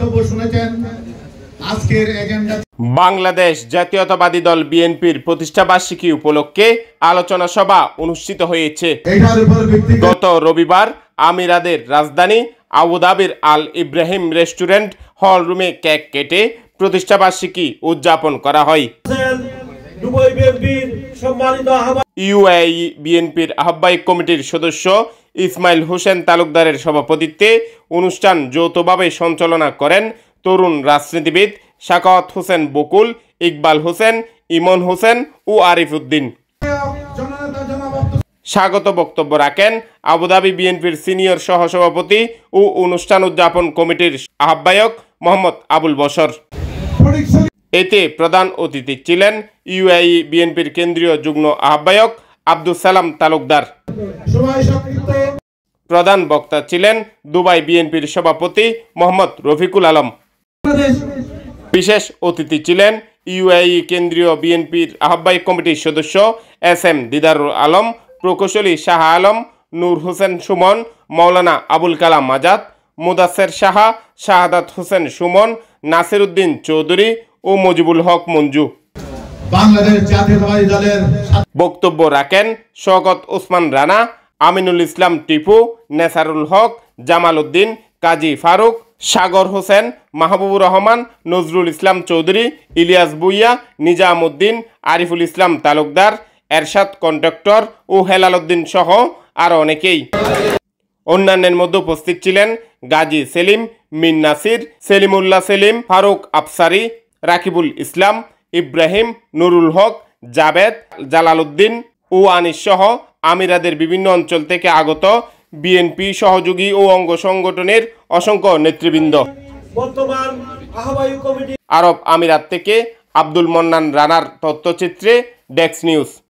বক্তব্য শুনেছেন। আজকের এজেন্ডা বাংলাদেশ জাতীয়তাবাদী দল বিএনপির প্রতিষ্ঠা বার্ষিকী উপলক্ষে আলোচনা সভা অনুষ্ঠিত হয়েছে। গত রবিবার আমিরাতের রাজধানী আবুধাবির আল ইব্রাহিম রেস্টুরেন্ট হল রুমে কেক কেটে প্রতিষ্ঠা বার্ষিকী উদযাপন করা হয়। ইউএই বিএনপির আহ্বায়ক কমিটির সদস্য ইসমাইল হোসেন তালুকদারের সভাপতিত্বে অনুষ্ঠান যৌথভাবে সঞ্চালনা করেন তরুণ রাজনীতিবিদ শাকাওয়াত হোসেন বকুল, ইকবাল হোসেন, ইমন হোসেন ও আরিফ উদ্দিন। স্বাগত বক্তব্য রাখেন আবুধাবি বিএনপির সিনিয়র সহসভাপতি ও অনুষ্ঠান উদযাপন কমিটির আহ্বায়ক মোহাম্মদ আবুল বশর। এতে প্রধান অতিথি ছিলেন ইউএই বিএনপির কেন্দ্রীয় যুগ্ম আহ্বায়ক আব্দুল সালাম তালুকদার। প্রধান বক্তা ছিলেন দুবাই বিএনপির সভাপতি মোহাম্মদ রফিকুল আলম। বিশেষ অতিথি ছিলেন ইউএই কেন্দ্রীয় বিএনপির আহ্বায়ক কমিটির সদস্য এস.এম. দিদারুল আলম, প্রকৌশলী শাহ আলম, নূর হোসেন সুমন, মাওলানা আবুল কালাম আজাদ, মুদাসের সাহা, শাহাদাত হোসেন সুমন, নাসির উদ্দিন চৌধুরী ও মজিবুল হক মঞ্জু। বাংলাদেশ জাতীয়তাবাদী দলের বক্তব্য রাখেন শওকত ওসমান রানা, আমিনুল ইসলাম টিপু, নেসারুল হক, জামাল উদ্দিন, কাজী ফারুক, সাগর হোসেন, মাহবুবুর রহমান, নজরুল ইসলাম চৌধুরী, ইলিয়াস বুইয়া, নিজাম উদ্দিন, আরিফুল ইসলাম তালুকদার, এরশাদ কন্ট্রাক্টর ও হেলাল উদ্দিন সহ আরও অনেকেই। অন্যান্যের মধ্যে উপস্থিত ছিলেন গাজী সেলিম, মিন নাসির, সেলিমুল্লাহ সেলিম, ফারুক আফসারি, রাকিবুল ইসলাম, ইব্রাহিম, নুরুল হক, জাবেদ, জালাল উদ্দিন ও আনিস সহ আমিরাতের বিভিন্ন অঞ্চল থেকে আগত বিএনপি সহযোগী ও অঙ্গ সংগঠনের অসংখ্য নেতৃবৃন্দ। আরব আমিরাত থেকে আব্দুল মন্নান রানার তথ্যচিত্রে ডেস্ক নিউজ।